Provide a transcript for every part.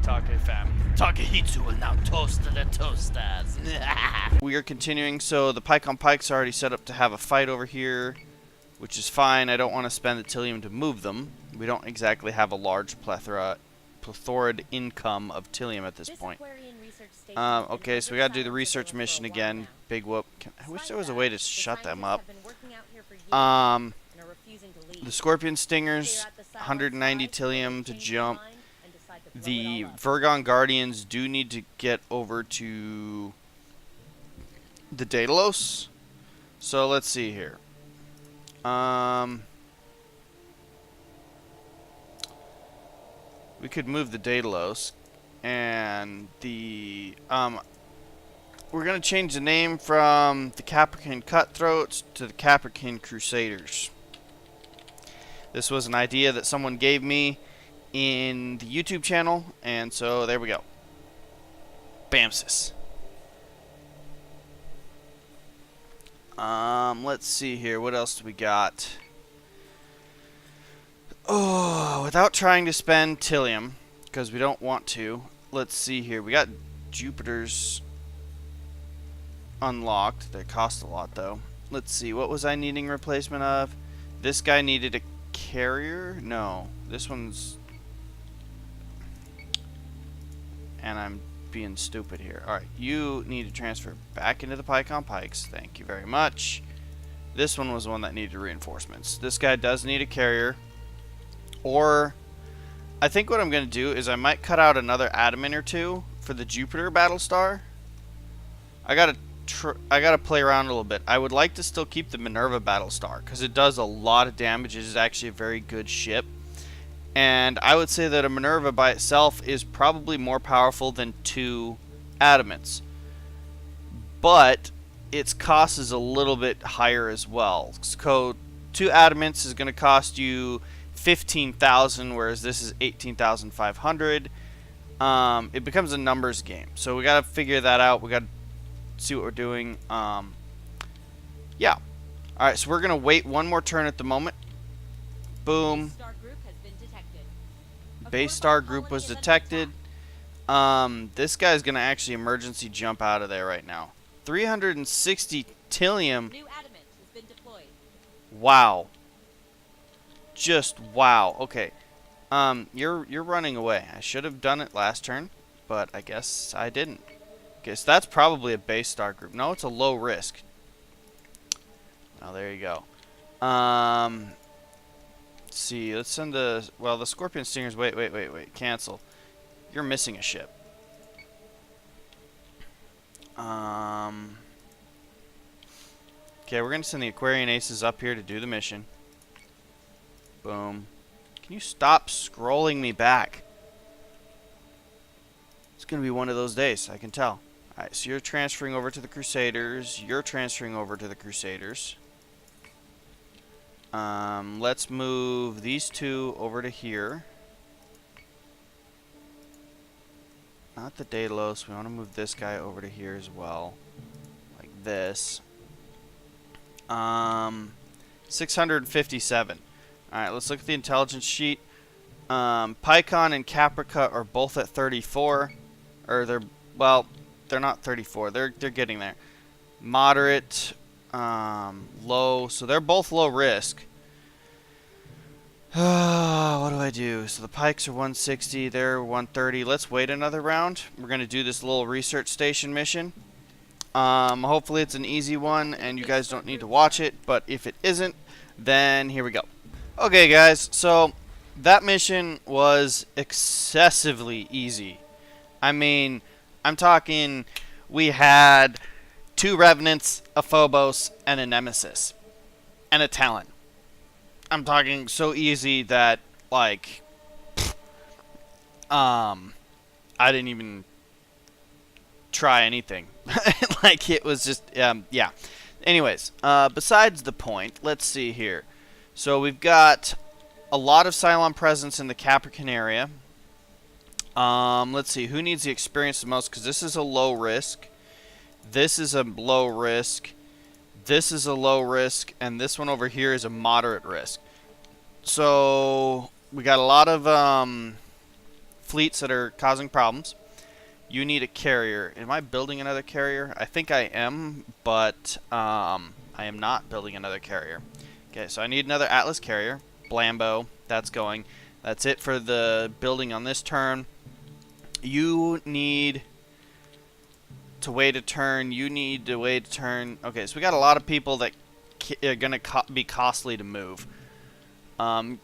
Take fam. Takehitsu will now toast the toasters. We are continuing, so the pike on pikes are already set up to have a fight over here, which is fine. I don't want to spend the Tilium to move them. We don't exactly have a large plethora income of Tilium at this point. Okay, so we got to do the research mission again. Big whoop. I wish there was a way to shut them up. The Scorpion Stingers, 190 Tilium to jump. The Virgon Guardians do need to get over to the Daedalus. So let's see here. We could move the Daedalus, and the we're gonna change the name from the Capricorn Cutthroats to the Capricorn Crusaders. This was an idea that someone gave me in the YouTube channel, and so there we go. Bamsis. Let's see here. What else do we got? Oh, without trying to spend Tilium, because we don't want to. Let's see here. We got Jupiter's unlocked. They cost a lot, though. Let's see. What was I needing replacement of? This guy needed a carrier? No. This one's... And I'm being stupid here. Alright, you need to transfer back into the pike on pikes. Thank you very much. This one was the one that needed reinforcements. This guy does need a carrier. Or, I think what I'm going to do is I might cut out another adamant or two for the Jupiter Battlestar. I gotta play around a little bit. I would like to still keep the Minerva Battlestar, because it does a lot of damage. It is actually a very good ship. And I would say that a Minerva by itself is probably more powerful than two adamants. But its cost is a little bit higher as well. So two adamants is going to cost you 15,000, whereas this is 18,500. It becomes a numbers game. So we got to figure that out. We got to see what we're doing. Yeah. Alright, so we're going to wait one more turn at the moment. Boom. Base star group was detected. This guy's going to actually emergency jump out of there right now. 360 Tilium. New adamant has been deployed. Wow. Just wow. Okay. You're running away. I should have done it last turn, but I guess I didn't. Okay, so that's probably a base star group. No, it's a low risk. Oh, there you go. Let's see. Let's send the the Scorpion Stingers. Wait. Cancel. You're missing a ship. Okay, we're gonna send the Aquarian Aces up here to do the mission. Boom. Can you stop scrolling me back? It's gonna be one of those days, I can tell. Alright, so you're transferring over to the Crusaders. You're transferring over to the Crusaders. Let's move these two over to here. Not the Daedalus. We want to move this guy over to here as well. Like this. 657. Alright, let's look at the intelligence sheet. Pycon and Caprica are both at 34. Or they're not 34. They're getting there. Moderate, low. So they're both low risk. What do I do? So the pikes are 160. They're 130. Let's wait another round. We're going to do this little research station mission. Hopefully it's an easy one and you guys don't need to watch it. But if it isn't, then here we go. Okay, guys. So that mission was excessively easy. I mean, I'm talking, we had 2 Revenants, a Phobos, and a Nemesis. And a Talon. I'm talking so easy that, like, I didn't even try anything. Like, it was just, yeah. Anyways, besides the point, let's see here. So we've got a lot of Cylon presence in the Capricorn area. Let's see, who needs the experience the most? Because this is a low risk. This is a low risk. This is a low risk. And this one over here is a moderate risk. So we got a lot of fleets that are causing problems. You need a carrier. Am I building another carrier? I think I am, but I am not building another carrier. Okay, so I need another Atlas carrier. Blambo, that's going. That's it for the building on this turn. You need to wait a turn. You need to wait a turn. Okay, so we got a lot of people that are going to be costly to move.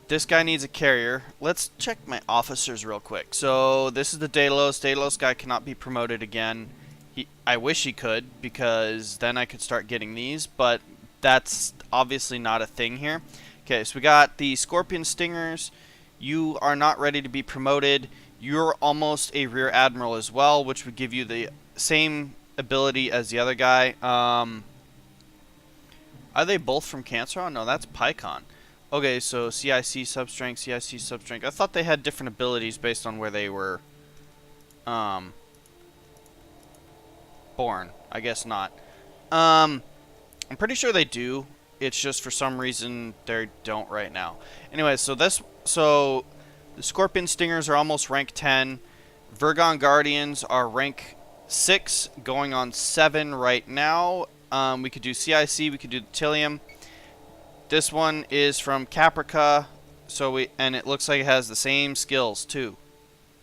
This guy needs a carrier. Let's check my officers real quick. So this is the Delos. Delos guy cannot be promoted again. I wish he could, because then I could start getting these, but that's obviously not a thing here. Okay, so we got the Scorpion Stingers. You are not ready to be promoted. You're almost a Rear Admiral as well, which would give you the same ability as the other guy. Are they both from Cancer? No, that's Pycon. Okay, so CIC substrength, CIC substrength. I thought they had different abilities based on where they were born. I guess not. I'm pretty sure they do. It's just for some reason they don't right now. Anyway, so the Scorpion Stingers are almost rank 10. Virgon Guardians are rank 6, going on 7 right now. We could do CIC, we could do Tilium. This one is from Caprica, and it looks like it has the same skills too.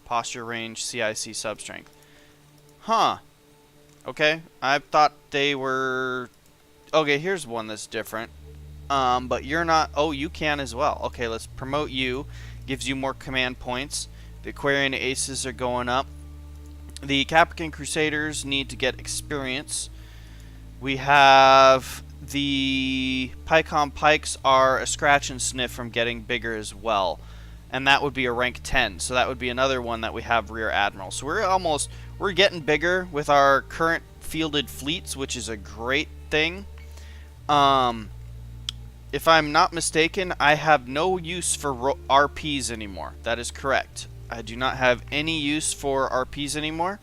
Posture, range, CIC, substrength. Huh. Okay, I thought they were... Okay, here's one that's different. But you're not... Oh, you can as well. Okay, let's promote you. Gives you more command points. The Aquarian Aces are going up. The Caprican Crusaders need to get experience. We have... The Pycon Pikes are a scratch and sniff from getting bigger as well. And that would be a rank 10. So that would be another one that we have Rear Admiral. So we're getting bigger with our current fielded fleets, which is a great thing. If I'm not mistaken, I have no use for RPs anymore. That is correct. I do not have any use for RPs anymore.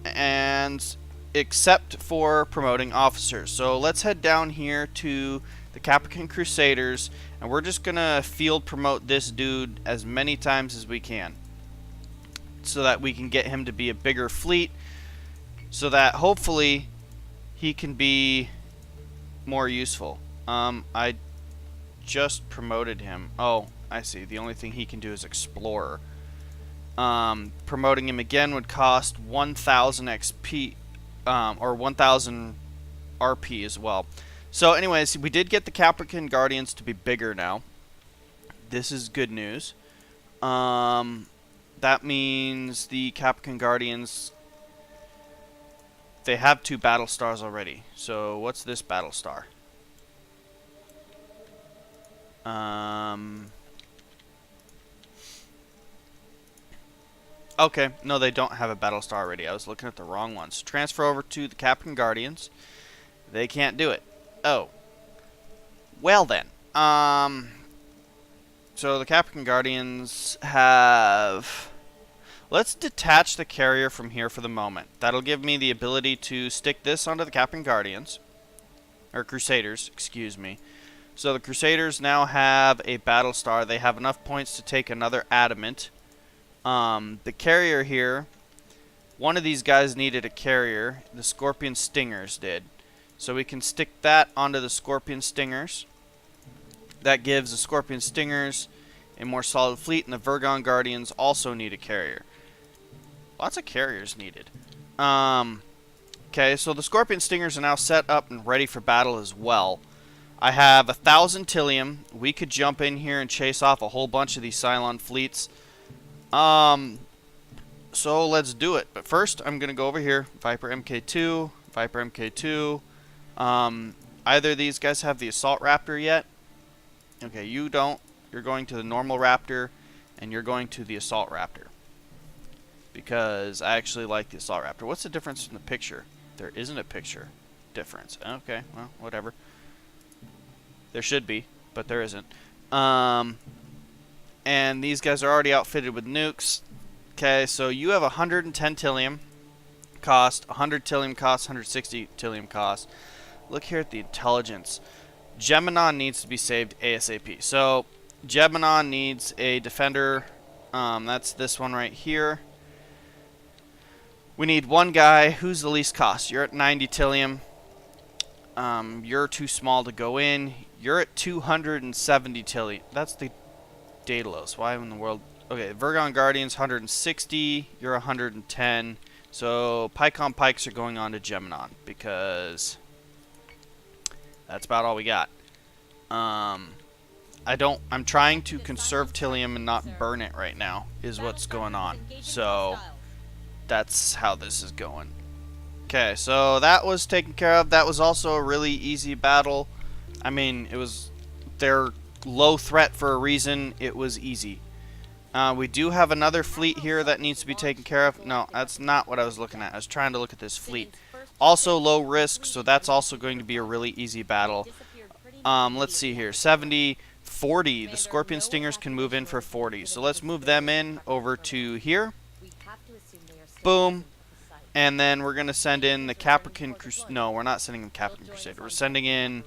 And... except for promoting officers. So let's head down here to the Caprican Crusaders, and we're just gonna field promote this dude as many times as we can, so that we can get him to be a bigger fleet, so that hopefully he can be more useful. I just promoted him. Oh, I see. The only thing he can do is Explorer. Promoting him again would cost 1,000 XP. Or 1,000 RP as well. So anyways, we did get the Caprican Guardians to be bigger now. This is good news. That means the Caprican Guardians, they have 2 battle stars already. So what's this battle star? Okay, no, they don't have a battle star already. I was looking at the wrong ones. Transfer over to the Caprican Guardians. They can't do it. Oh. Well then. So the Caprican Guardians have... Let's detach the carrier from here for the moment. That'll give me the ability to stick this onto the Caprican Guardians. Or Crusaders, excuse me. So the Crusaders now have a battle star. They have enough points to take another Adamant. The carrier here, one of these guys needed a carrier. The Scorpion Stingers did. So we can stick that onto the Scorpion Stingers. That gives the Scorpion Stingers a more solid fleet, and the Virgon Guardians also need a carrier. Lots of carriers needed. Okay, so the Scorpion Stingers are now set up and ready for battle as well. I have 1,000 Tilium. We could jump in here and chase off a whole bunch of these Cylon fleets. So let's do it. But first, I'm going to go over here. Viper MK2, Viper MK2. Either of these guys have the Assault Raptor yet? Okay, you don't. You're going to the normal Raptor, and you're going to the Assault Raptor. Because I actually like the Assault Raptor. What's the difference in the picture? There isn't a picture difference. Okay, well, whatever. There should be, but there isn't. And these guys are already outfitted with nukes. Okay, so you have 110 Tilium cost, 100 Tilium cost, 160 Tilium cost. Look here at the intelligence. Geminon needs to be saved ASAP. So Geminon needs a defender That's this one right here. We need one guy. Who's the least cost? You're at 90 Tillium. You're too small to go in. You're at 270 Tillium. That's the Daedalus. Why in the world? Okay, Virgon Guardians 160. You're 110. So Pycon Pikes are going on to Geminon because that's about all we got. I'm trying to conserve Tillium and not burn it right now is what's going on. So that's how this is going. Okay, so that was taken care of. That was also a really easy battle. I mean, they're low threat for a reason. It was easy. We do have another fleet here that needs to be taken care of. No, that's not what I was looking at. I was trying to look at this fleet. Also low risk, so that's also going to be a really easy battle. Let's see here. 70, 40. The Scorpion Stingers can move in for 40. So let's move them in over to here. Boom. And then we're going to send in the Capricorn Crusader. No, we're not sending the Capricorn Crusader. We're sending in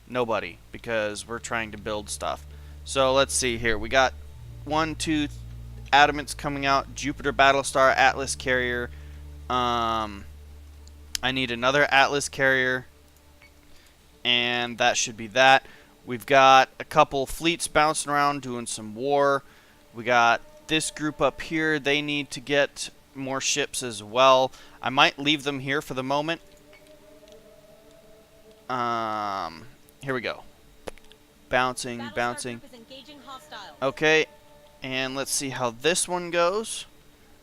nobody because we're trying to build stuff. So let's see here. We got 1, 2 Adamants coming out. Jupiter Battlestar Atlas Carrier. I need another Atlas Carrier. And that should be that. We've got a couple fleets bouncing around doing some war. We got this group up here. They need to get more ships as well. I might leave them here for the moment. Here we go. Bouncing. Okay, and let's see how this one goes.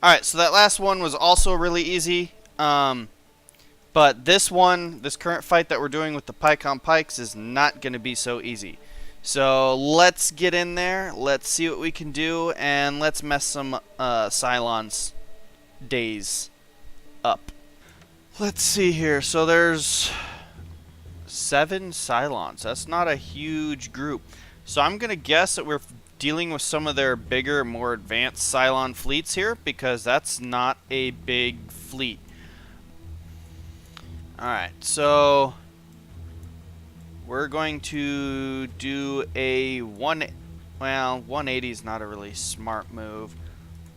Alright, so that last one was also really easy. But this current fight that we're doing with the Pycon Pikes is not going to be so easy. So let's get in there, let's see what we can do, and let's mess some Cylons days up. Let's see here. So there's 7 Cylons. That's not a huge group. So I'm going to guess that we're dealing with some of their bigger, more advanced Cylon fleets here, because that's not a big fleet. Alright, so we're going to do a 180 is not a really smart move.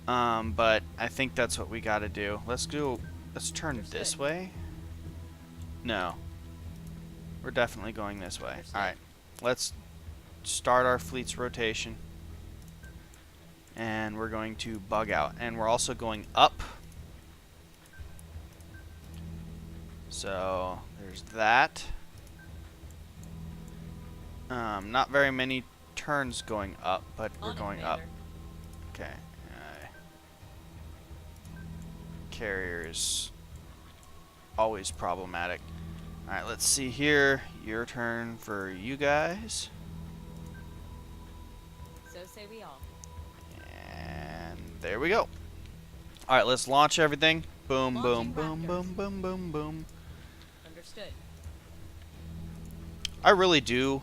But I think that's what we got to do. Let's turn this way. No. We're definitely going this way. Alright. Let's start our fleet's rotation. And we're going to bug out. And we're also going up. So, there's that. Not very many turns going up, but we're going up. Okay. Carriers always problematic. Alright, let's see here. Your turn for you guys. So say we all. And there we go. Alright, let's launch everything. Boom, boom, boom, boom, boom, boom, boom. Understood. I really do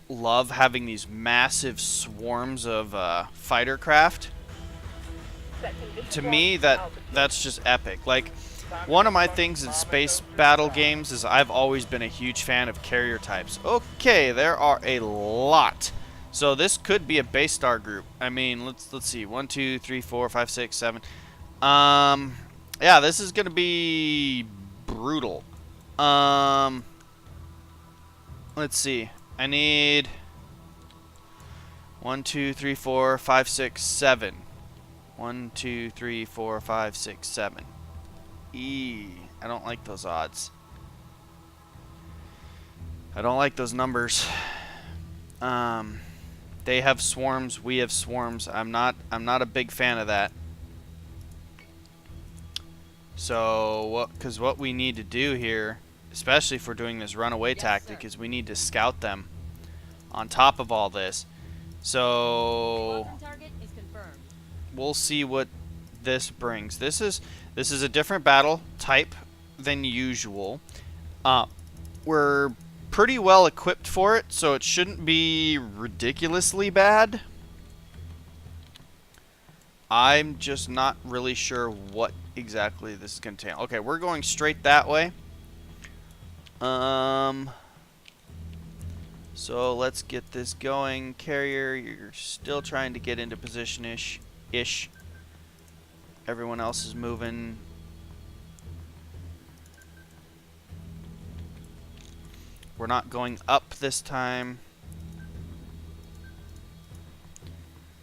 love having these massive swarms of fighter craft. To me, that's just epic. Like, one of my things in space battle games is I've always been a huge fan of carrier types. Okay, there are a lot. So this could be a base star group. I mean, let's see. 1, 2, 3, 4, 5, 6, 7. Yeah, this is gonna be brutal. Let's see. I need 1, 2, 3, 4, 5, 6, 7. 1, 2, 3, 4, 5, 6, 7. I don't like those odds. I don't like those numbers. They have swarms, we have swarms. I'm not a big fan of that. So, because what we need to do here, especially if we're doing this runaway tactic, is we need to scout them on top of all this. So, we'll see what this brings. This is a different battle type than usual. We're pretty well equipped for it, so it shouldn't be ridiculously bad. I'm just not really sure what exactly this is going to entail. Okay, we're going straight that way. So let's get this going. Carrier, you're still trying to get into position-ish. Everyone else is moving. We're not going up this time.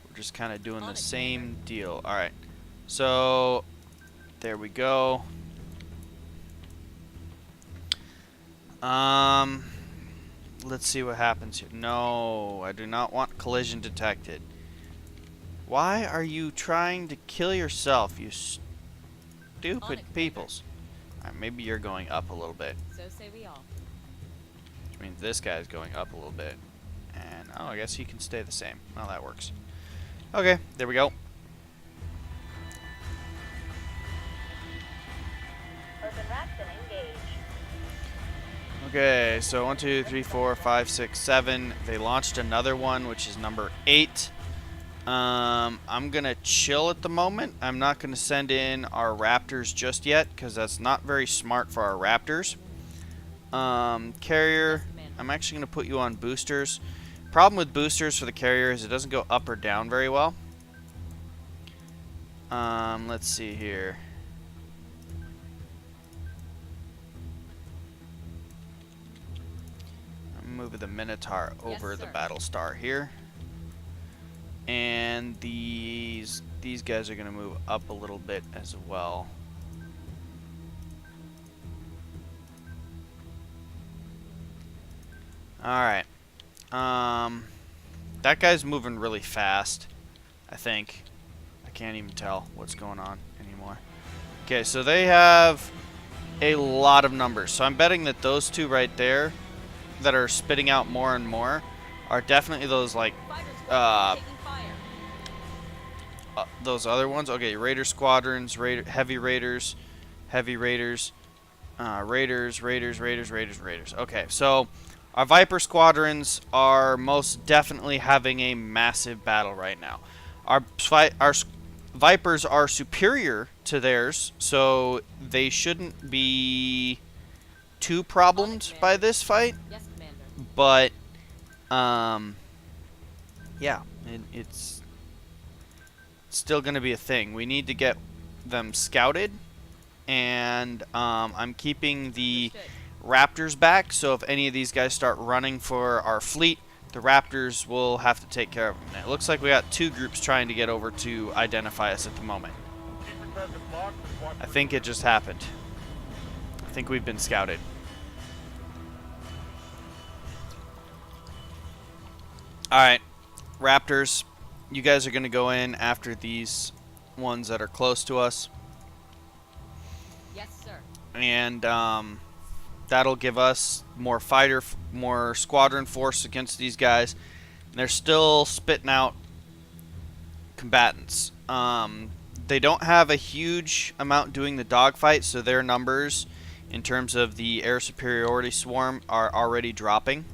We're just kind of doing the same deal. Alright. So, there we go. Let's see what happens here. No, I do not want collision detected. Why are you trying to kill yourself, you stupid peoples? Alright, maybe you're going up a little bit. So say we all. Which means this guy's going up a little bit. And, oh, I guess he can stay the same. Well, that works. Okay, there we go. Okay, so 1, 2, 3, 4, 5, 6, 7. They launched another one, which is number 8. I'm gonna chill at the moment. I'm not gonna send in our Raptors just yet, because that's not very smart for our Raptors. Carrier, I'm actually gonna put you on boosters. Problem with boosters for the carrier is it doesn't go up or down very well. Let's see here. I'm moving the Minotaur over the Battlestar here. And these guys are gonna move up a little bit as well. Alright. That guy's moving really fast, I think. I can't even tell what's going on anymore. Okay, so they have a lot of numbers. So I'm betting that those two right there that are spitting out more and more are definitely those, like, those other ones. Okay, Raider squadrons, heavy raiders, Raiders. Okay, so our Viper squadrons are most definitely having a massive battle right now. Our Vipers are superior to theirs, so they shouldn't be too problemed by this fight. Yes, Commander. But, yeah, it's still going to be a thing. We need to get them scouted, and I'm keeping the Raptors back, so if any of these guys start running for our fleet, the Raptors will have to take care of them. It looks like we got 2 groups trying to get over to identify us at the moment. I think it just happened. I think we've been scouted. Alright, Raptors, you guys are going to go in after these ones that are close to us. Yes, sir. And that'll give us more squadron force against these guys. And they're still spitting out combatants. They don't have a huge amount doing the dogfight, so their numbers in terms of the air superiority swarm are already dropping.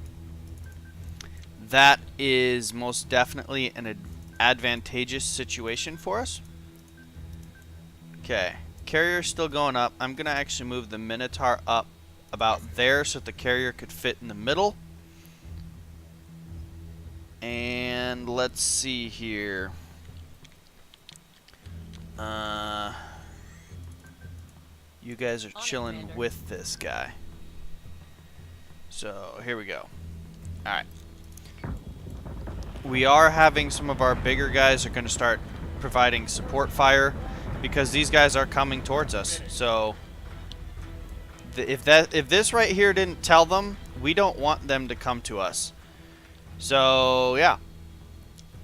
That is most definitely an advantageous situation for us. Okay, carrier's still going up. I'm going to actually move the Minotaur up about there so that the carrier could fit in the middle. And let's see here. You guys are chilling with this guy. So here we go. Alright. We are having some of our bigger guys are going to start providing support fire because these guys are coming towards us. So if this right here didn't tell them, we don't want them to come to us. So yeah,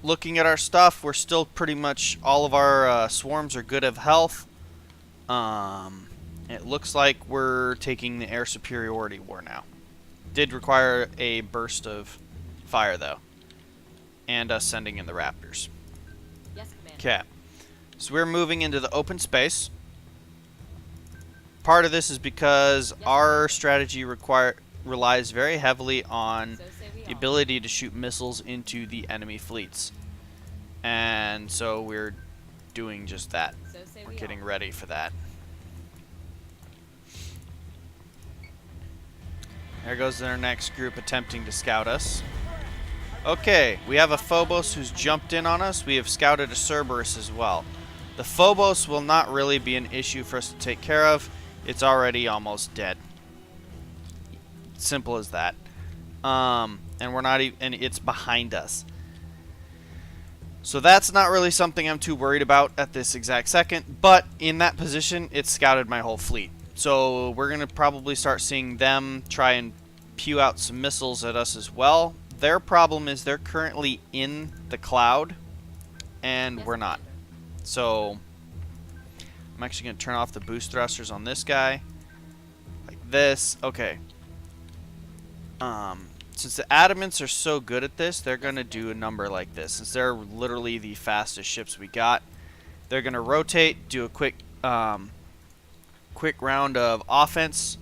looking at our stuff, we're still pretty much all of our swarms are good of health. It looks like we're taking the air superiority war now. Did require a burst of fire though, and us sending in the Raptors. Yes, Commander. Okay, so we're moving into the open space. Part of this is because our strategy relies very heavily on the ability to shoot missiles into the enemy fleets. And so we're doing just that. We're getting ready for that. There goes their next group attempting to scout us. Okay, we have a Phobos who's jumped in on us. We have scouted a Cerberus as well. The Phobos will not really be an issue for us to take care of. It's already almost dead. Simple as that. And we're not even, and it's behind us. So that's not really something I'm too worried about at this exact second. But in that position, it's scouted my whole fleet. So we're going to probably start seeing them try and pew out some missiles at us as well. Their problem is they're currently in the cloud, and Yes, we're not. Commander. So I'm actually going to turn off the boost thrusters on this guy. Like this. Okay. Since the Adamants are so good at this, they're going to do a number like this. Since they're literally the fastest ships we got, they're going to rotate, do a quick round of offense,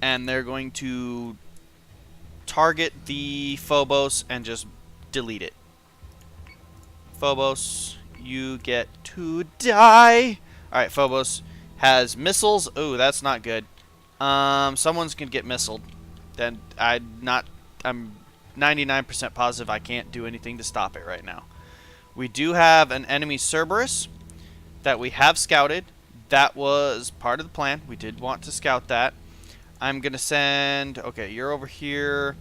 and they're going to target the Phobos and just delete it. Phobos, you get to die. Alright, Phobos has missiles. Ooh, that's not good. Someone's gonna get missiled. Then I'm 99% positive I can't do anything to stop it right now. We do have an enemy Cerberus that we have scouted. That was part of the plan. We did want to scout that. I'm going to send... Okay, you're over here.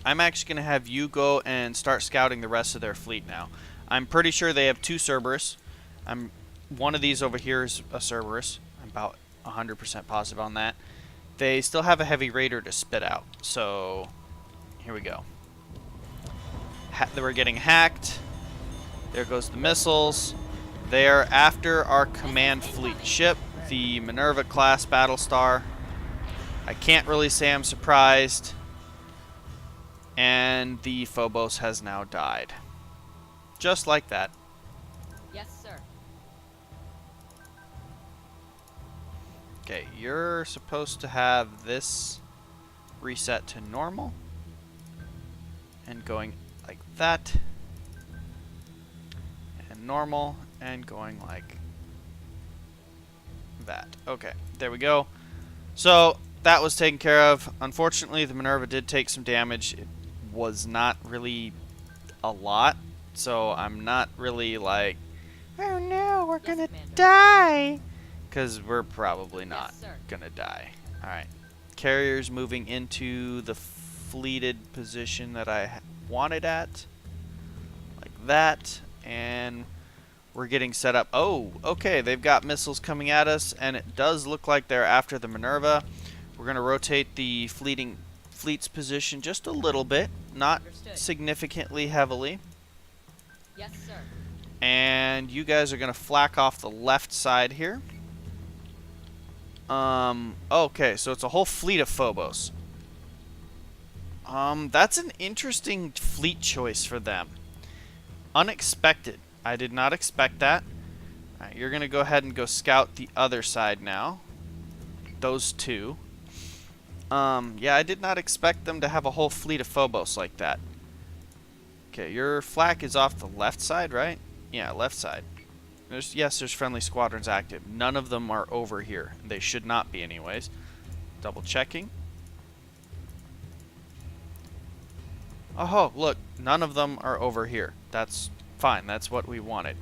I'm actually going to have you go and start scouting the rest of their fleet now. I'm pretty sure they have 2 Cerberus. One of these over here is a Cerberus. I'm about 100% positive on that. They still have a heavy raider to spit out. So, here we go. They were getting hacked. There goes the missiles. They are after our command fleet ship, the Minerva-class Battlestar. I can't really say I'm surprised. And the Phobos has now died. Just like that. Yes, sir. Okay, you're supposed to have this reset to normal. And going like that. And normal. And going like that. Okay, there we go. So, that was taken care of. Unfortunately, the Minerva did take some damage. It was not really a lot. So, I'm not really like, oh no, we're gonna Commander. die. Because we're probably not Yes, sir. gonna die. Alright. Carriers moving into the fleeted position that I wanted at. Like that. And we're getting set up. Oh, okay. They've got missiles coming at us. And it does look like they're after the Minerva. We're going to rotate the fleet's position just a little bit. Not Understood. significantly heavily. Yes, sir. And you guys are going to flak off the left side here. Okay, so it's a whole fleet of Phobos. That's an interesting fleet choice for them. Unexpected. I did not expect that. Alright, you're going to go ahead and go scout the other side now. Those 2. Yeah, I did not expect them to have a whole fleet of Phobos like that. Okay, your flak is off the left side, right? Yeah, left side. Yes, there's friendly squadrons active. None of them are over here. They should not be anyways. Double checking. Oh, look. None of them are over here. That's fine. That's what we wanted.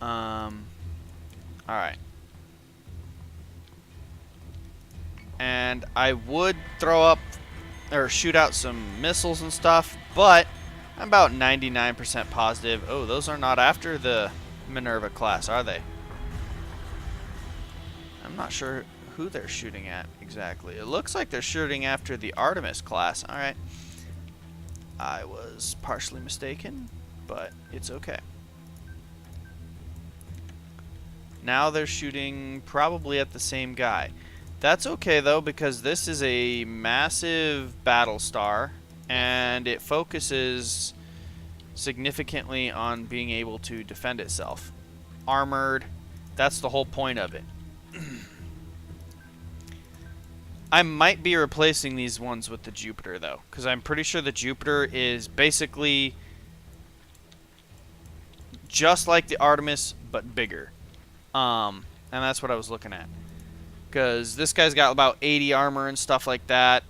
Alright. And I would throw up or shoot out some missiles and stuff, but I'm about 99% positive. Oh, those are not after the Minerva class, are they? I'm not sure who they're shooting at exactly. It looks like they're shooting after the Artemis class. Alright. I was partially mistaken, but it's okay. Now they're shooting probably at the same guy. That's okay though, because this is a massive Battlestar, and it focuses significantly on being able to defend itself. Armored, that's the whole point of it. I might be replacing these ones with the Jupiter though, because I'm pretty sure the Jupiter is basically just like the Artemis, but bigger. And that's what I was looking at. Because this guy's got about 80 armor and stuff like that.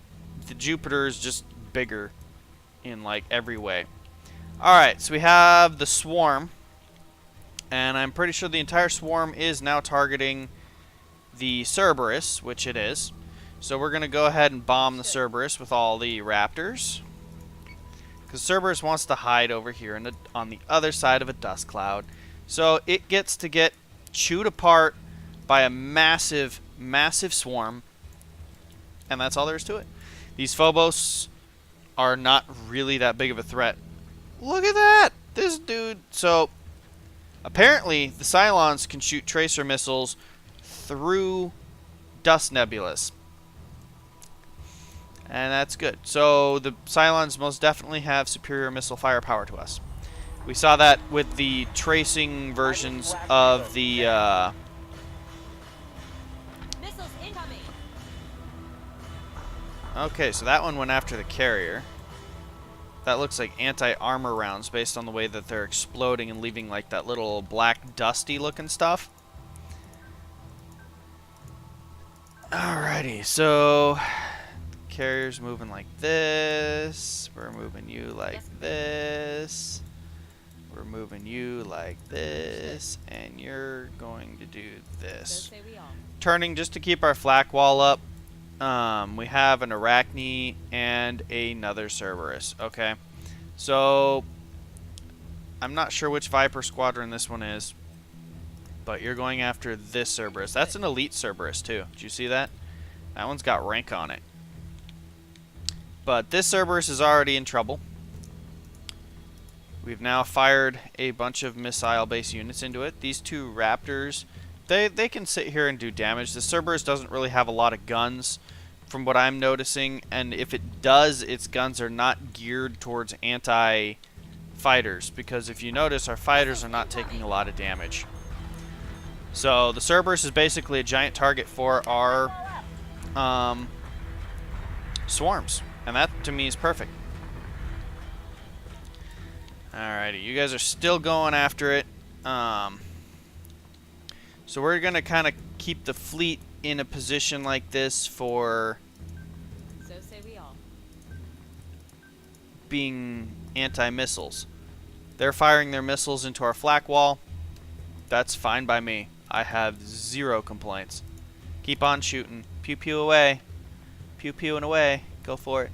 The Jupiter is just bigger in like every way. Alright, so we have the swarm. And I'm pretty sure the entire swarm is now targeting the Cerberus, which it is. So we're going to go ahead and bomb the Cerberus with all the raptors. Because Cerberus wants to hide over here on the other side of a dust cloud. So it gets to get chewed apart by a massive, massive swarm. And that's all there is to it. These Phobos are not really that big of a threat. Look at that! This dude... So, apparently, the Cylons can shoot tracer missiles through dust nebulas. And that's good. So, the Cylons most definitely have superior missile firepower to us. We saw that with the tracing versions of the... Missiles incoming. Okay, so that one went after the carrier. That looks like anti-armor rounds based on the way that they're exploding and leaving like that little black dusty looking stuff. Alrighty, so carrier's moving like this. We're moving you like this. We're moving you like this. And you're going to do this. Turning just to keep our flak wall up. We have an Arachne and another Cerberus. Okay, so I'm not sure which Viper squadron this one is, but you're going after this Cerberus. That's an elite Cerberus too. Did you see that? That one's got rank on it. But this Cerberus is already in trouble. We've now fired a bunch of missile-based units into it. These two Raptors, they can sit here and do damage. The Cerberus doesn't really have a lot of guns from what I'm noticing, and if it does, its guns are not geared towards anti-fighters, because if you notice, our fighters are not taking a lot of damage. So the Cerberus is basically a giant target for our swarms, and that to me is perfect. Alrighty, you guys are still going after it. So we're going to kind of keep the fleet in a position like this for So say we all. being anti-missiles. They're firing their missiles into our flak wall. That's fine by me. I have zero complaints. Keep on shooting. Pew pew away. Pew pew and away. Go for it.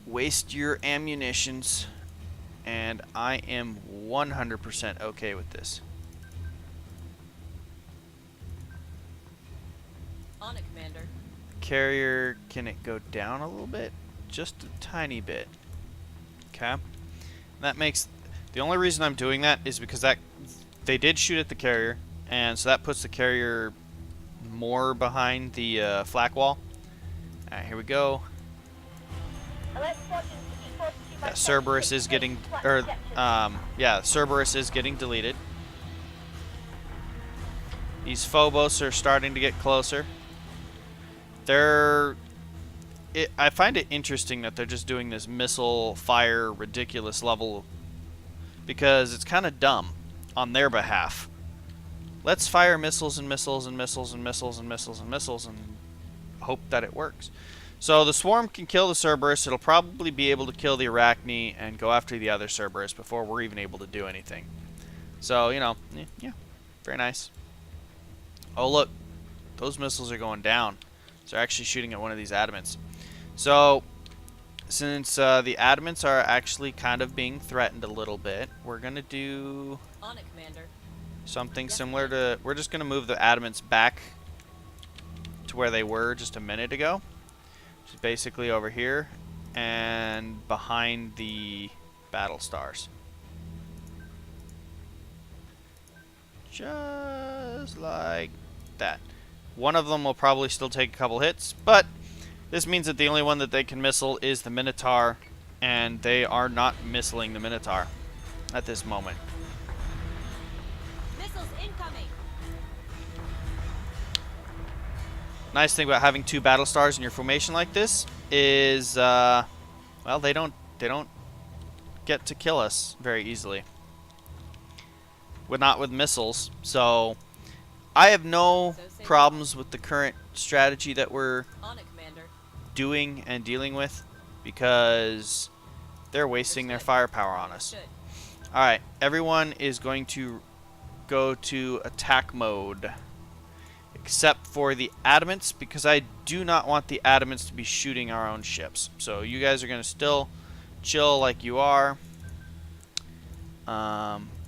Waste your ammunitions. And I am 100% okay with this. On it, Commander. Carrier, can it go down a little bit? Just a tiny bit. Okay. That makes... The only reason I'm doing that is because that they did shoot at the carrier, and so that puts the carrier more behind the flak wall. Alright, here we go. Yeah, Cerberus is getting... yeah, Cerberus is getting deleted. These Phobos are starting to get closer. I find it interesting that they're just doing this missile fire ridiculous level, because it's kind of dumb on their behalf. Let's fire missiles and missiles and missiles and missiles and missiles and missiles and hope that it works. So the swarm can kill the Cerberus. It'll probably be able to kill the Arachne and go after the other Cerberus before we're even able to do anything. So, you know, yeah, very nice. Oh, look. Those missiles are going down. So they're actually shooting at one of these adamants. So, since the adamants are actually kind of being threatened a little bit, we're going to do On it, Commander. something similar to... We're just going to move the adamants back to where they were just a minute ago. Which is basically over here and behind the battle stars. Just like that. One of them will probably still take a couple hits, but this means that the only one that they can missile is the Minotaur, and they are not missiling the Minotaur at this moment. Missiles incoming. Nice thing about having two battle stars in your formation like this is, well, they don't get to kill us very easily. Not with missiles, so I have no problems with the current strategy that we're On it, Commander. doing and dealing with, because they're wasting their firepower on us. Understood. Alright, everyone is going to go to attack mode. Except for the adamants, because I do not want the adamants to be shooting our own ships. So you guys are going to still chill like you are.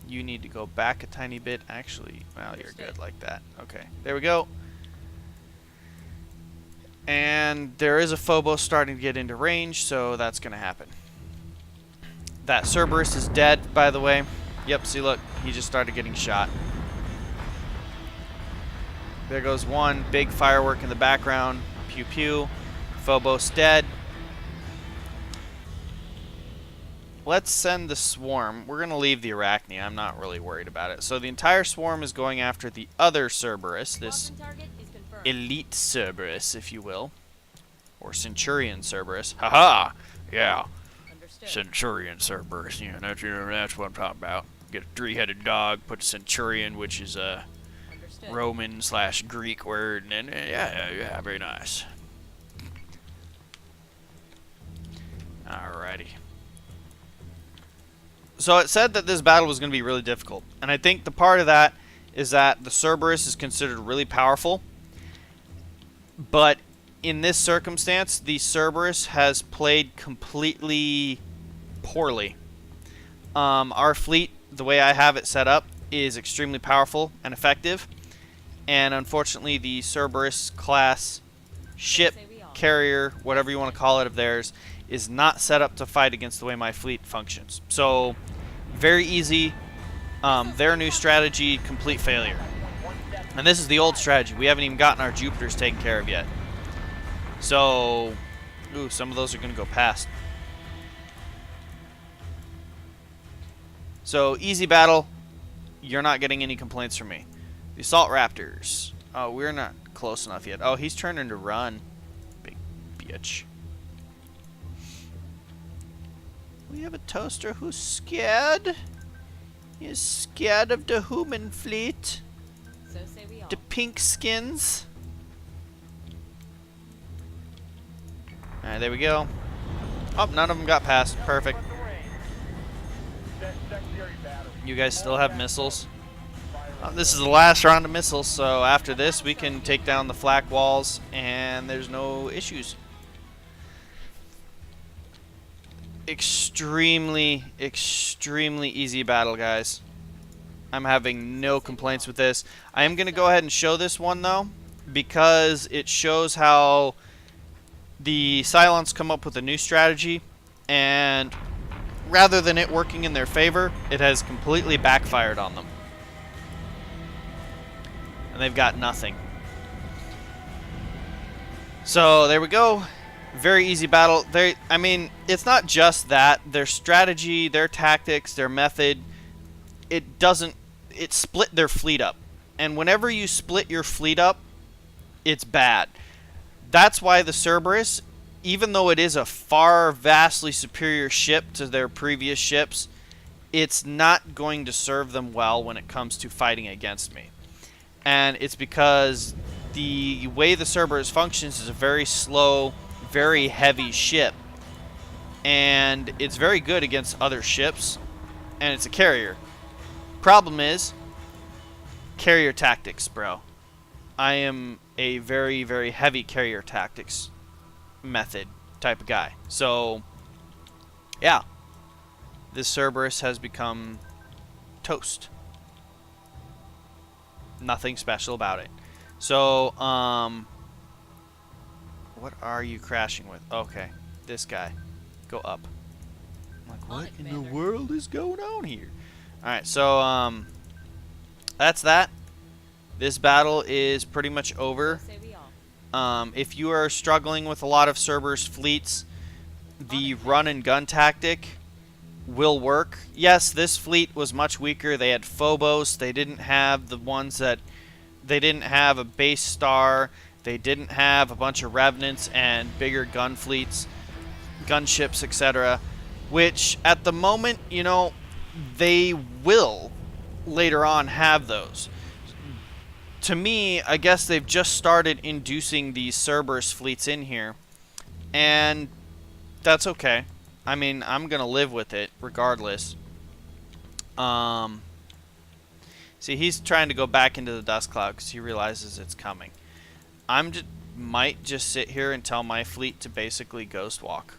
You need to go back a tiny bit. Actually, well, you're good like that. Okay, there we go. And there is a Phobos starting to get into range, so that's going to happen. That Cerberus is dead, by the way. Yep, see, look, he just started getting shot. There goes one big firework in the background. Pew pew. Phobos dead. Let's send the swarm. We're going to leave the Arachne. I'm not really worried about it. So the entire swarm is going after the other Cerberus, this Squadron target is confirmed. elite Cerberus, if you will. Or Centurion Cerberus. Haha! Yeah. Understood. Centurion Cerberus. Yeah, that's what I'm talking about. Get a three-headed dog, put a Centurion, which is a Understood. Roman/Greek word, and yeah, very nice. Alrighty. So it said that this battle was going to be really difficult, and I think the part of that is that the Cerberus is considered really powerful, but in this circumstance, the Cerberus has played completely poorly. Our fleet, the way I have it set up, is extremely powerful and effective, and unfortunately the Cerberus class ship, carrier, whatever you want to call it of theirs, is not set up to fight against the way my fleet functions. So, very easy. Their new strategy, complete failure. And this is the old strategy. We haven't even gotten our Jupiters taken care of yet. So, ooh, some of those are going to go past. So, easy battle. You're not getting any complaints from me. The Assault Raptors. Oh, we're not close enough yet. Oh, he's turning to run. Big bitch. We have a toaster who's scared. He's scared of the human fleet. So say we all. The pink skins. Alright, there we go. Oh, none of them got past. Perfect. You guys still have missiles? This is the last round of missiles, so after this we can take down the flak walls and there's no issues. Extremely easy battle, guys. I'm having no complaints with this. I am going to go ahead and show this one, though, because it shows how the Cylons come up with a new strategy, and rather than it working in their favor, it has completely backfired on them. And they've got nothing. So, there we go. Very easy battle. I mean, it's not just that. Their strategy, their tactics, their method, it split their fleet up. And whenever you split your fleet up, it's bad. That's why the Cerberus, even though it is a far vastly superior ship to their previous ships, it's not going to serve them well when it comes to fighting against me. And it's because the way the Cerberus functions is a very slow, very heavy ship, and it's very good against other ships, and it's a carrier. Problem is carrier tactics, bro. I am a very heavy carrier tactics method type of guy. So yeah, this Cerberus has become toast. Nothing special about it. So what are you crashing with? Okay, this guy. Go up. I'm like, what in the world is going on here? Alright, so, that's that. This battle is pretty much over. So say we all. If you are struggling with a lot of Cerberus fleets, the run and gun tactic will work. Yes, this fleet was much weaker. They had Phobos. They didn't have the ones that... They didn't have a base star. They didn't have a bunch of revenants and bigger gun fleets, gunships, etc. Which, at the moment, you know, they will later on have those. to me, I guess they've just started inducing these Cerberus fleets in here. And that's okay. I mean, I'm going to live with it regardless. See, he's trying to go back into the dust cloud because he realizes it's coming. Might just sit here and tell my fleet to basically ghost walk.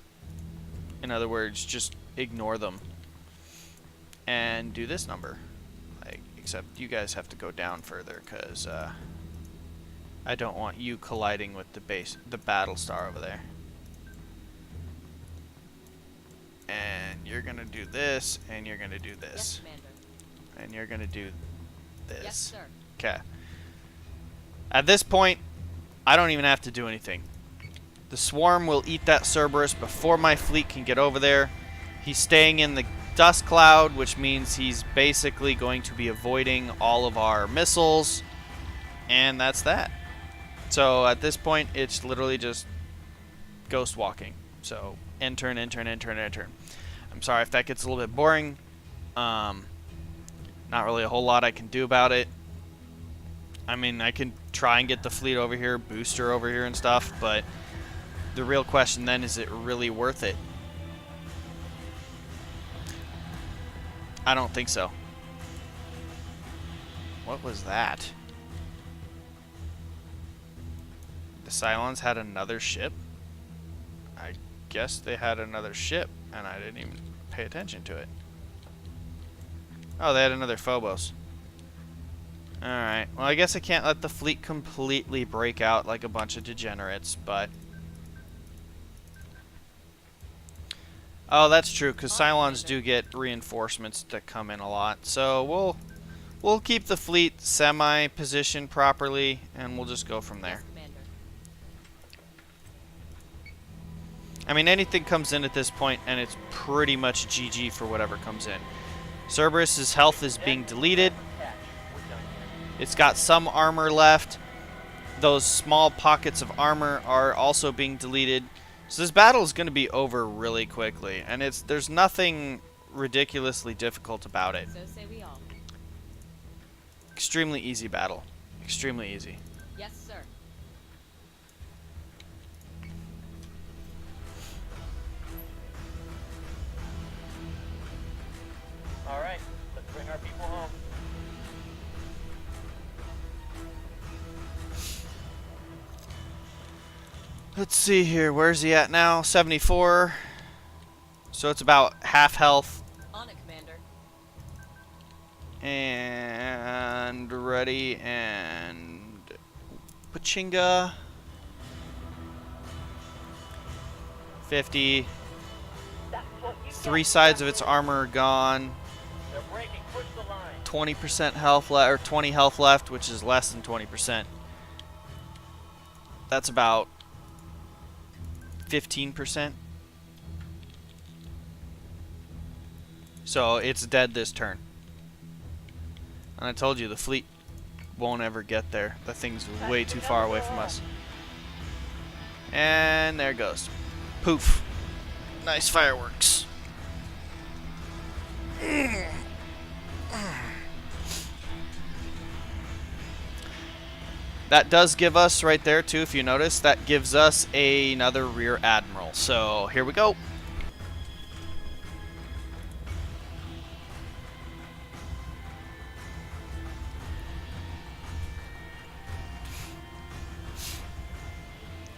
In other words, just ignore them. And do this number. Except you guys have to go down further because I don't want you colliding with the Battlestar over there. And you're gonna do this, and you're gonna do this. Yes, Commander. And you're gonna do this. Yes, sir. Okay. At this point, I don't even have to do anything. The swarm will eat that Cerberus before my fleet can get over there. He's staying in the dust cloud, which means he's basically going to be avoiding all of our missiles. And that's that. So at this point, it's literally just ghost walking. So end turn, end turn, end turn, end turn. I'm sorry if that gets a little bit boring. Not really a whole lot I can do about it. I mean, I can try and get the fleet over here, booster over here and stuff, but the real question then, is it really worth it? I don't think so. What was that? The Cylons had another ship? I guess they had another ship, and I didn't even pay attention to it. Oh, they had another Phobos. Alright, well, I guess I can't let the fleet completely break out like a bunch of degenerates, but... Oh, that's true, because Cylons do get reinforcements that come in a lot. So we'll keep the fleet semi-positioned properly, and we'll just go from there. I mean, anything comes in at this point, and it's pretty much GG for whatever comes in. Cerberus's health is being deleted. It's got some armor left. Those small pockets of armor are also being deleted. So this battle is going to be over really quickly, and there's nothing ridiculously difficult about it. So say we all. Extremely easy battle. Extremely easy. Yes, sir. All right, let's bring our people home. Let's see here. Where's he at now? 74. So it's about half health. On it, Commander. And ready and Pachinga. 50. That's what you 3 sides of its armor are gone. They're breaking. Push the line. 20% health left, or 20 health left, which is less than 20%. That's about 15%. So it's dead this turn. And I told you the fleet won't ever get there. The thing's way too far away from us. And there it goes. Poof. Nice fireworks. That does give us right there too, if you notice, that gives us another rear admiral. So here we go.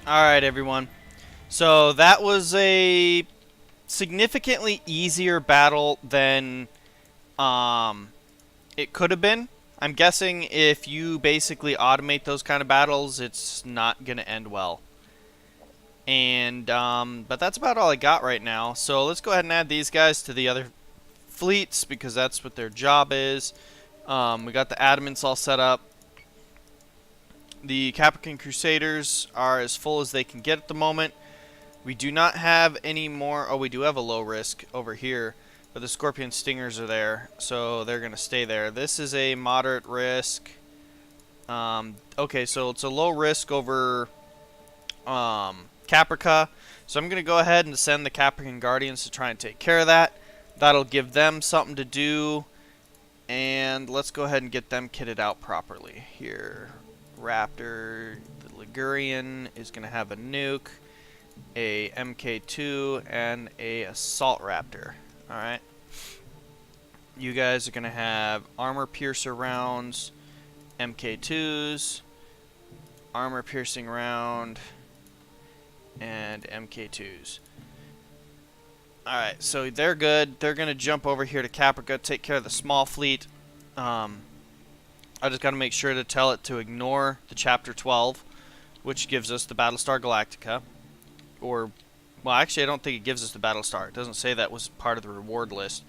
Alright everyone, so that was a significantly easier battle than it could have been. I'm guessing if you basically automate those kind of battles, it's not going to end well. And but that's about all I got right now. So let's go ahead and add these guys to the other fleets because that's what their job is. We got the Adamants all set up. The Capricorn Crusaders are as full as they can get at the moment. We do not have any more. Oh, we do have a low risk over here. But the Scorpion Stingers are there, so they're going to stay there. This is a moderate risk. Okay, so it's a low risk over Caprica. So I'm going to go ahead and send the Capricorn Guardians to try and take care of that. That'll give them something to do. And let's go ahead and get them kitted out properly. Here, Raptor, the Ligurian is going to have a nuke, a MK2, and a Assault Raptor. Alright. You guys are going to have armor piercer rounds, MK2s, armor piercing round, and MK2s. Alright, so they're good. They're going to jump over here to Caprica, take care of the small fleet. I just got to make sure to tell it to ignore the Chapter 12, which gives us the Battlestar Galactica. Or, well, actually, I don't think it gives us the Battlestar. It doesn't say that was part of the reward list.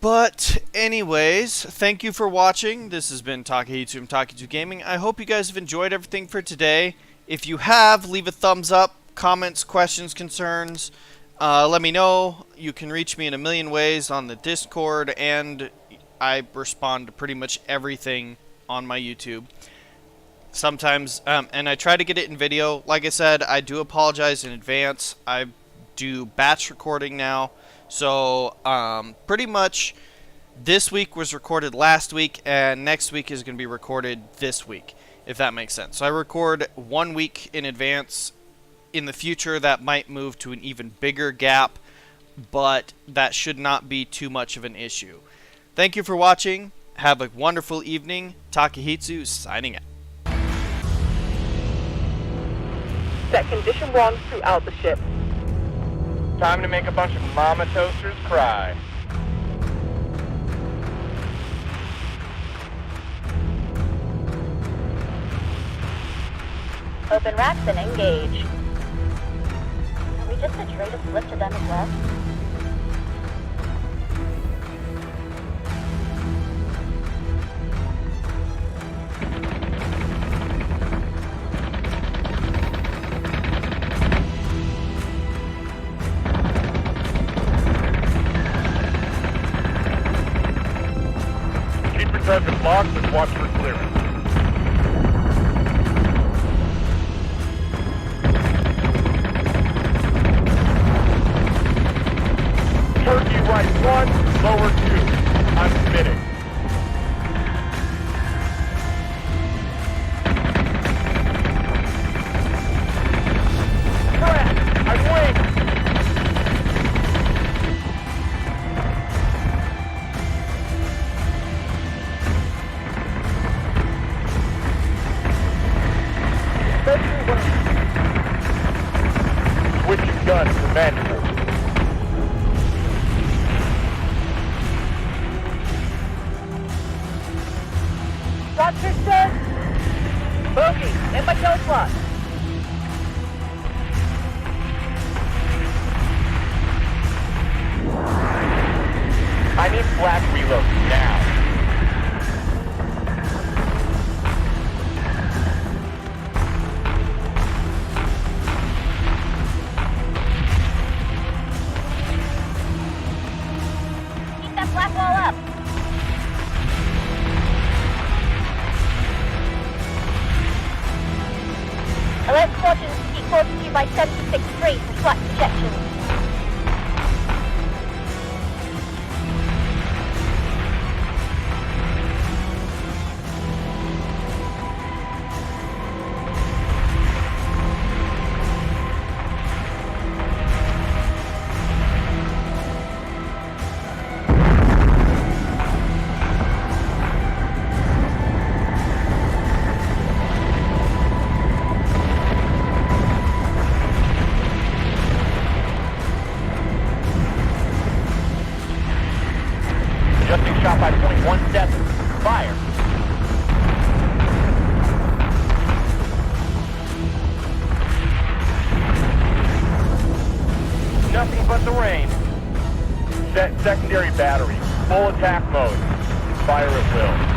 But, anyways, thank you for watching. This has been Takehitsu from Takehitsu Gaming. I hope you guys have enjoyed everything for today. If you have, leave a thumbs up. Comments, questions, concerns, let me know. You can reach me in a million ways on the Discord, and I respond to pretty much everything on my YouTube. Sometimes, and I try to get it in video. Like I said, I do apologize in advance. I do batch recording now, so pretty much this week was recorded last week, and next week is going to be recorded this week, if that makes sense. So I record 1 week in advance. In the future, that might move to an even bigger gap, but that should not be too much of an issue. Thank you for watching. Have a wonderful evening. Takehitsu signing out. Set condition 1 throughout the ship. Time to make a bunch of mama toasters cry. Open racks and engage. Are we just to trade a slip to them as well? Keep your target locked and watch for clearance. Turkey right 1, lower 2. I'm committing. Correct! I'm waiting! Switching guns to manual. Roger, sir. Bogey, in my kill slot. I need flash reload now. Keep that black wall up. Alert squadrons to keep close to you by 76-3 for flak projections. Adjusting shot by 0.17. Fire. Nothing but the rain. Set secondary battery. Full attack mode. Fire at will.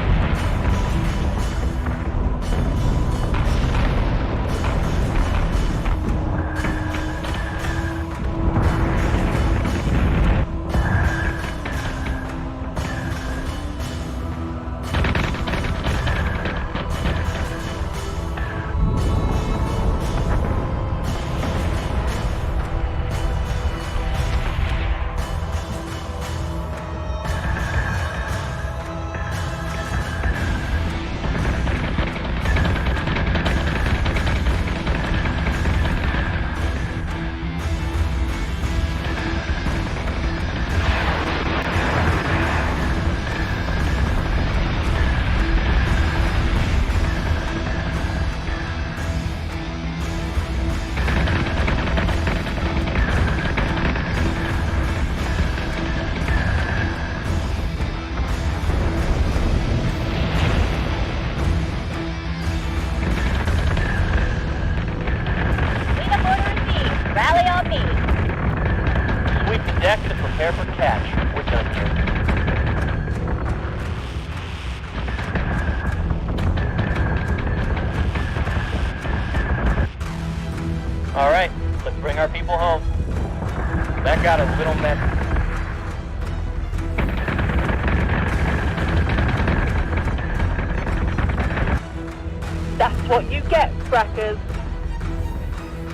got a little messy. That's what you get, crackers.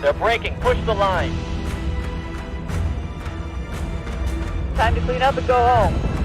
They're breaking. Push the line. Time to clean up and go home.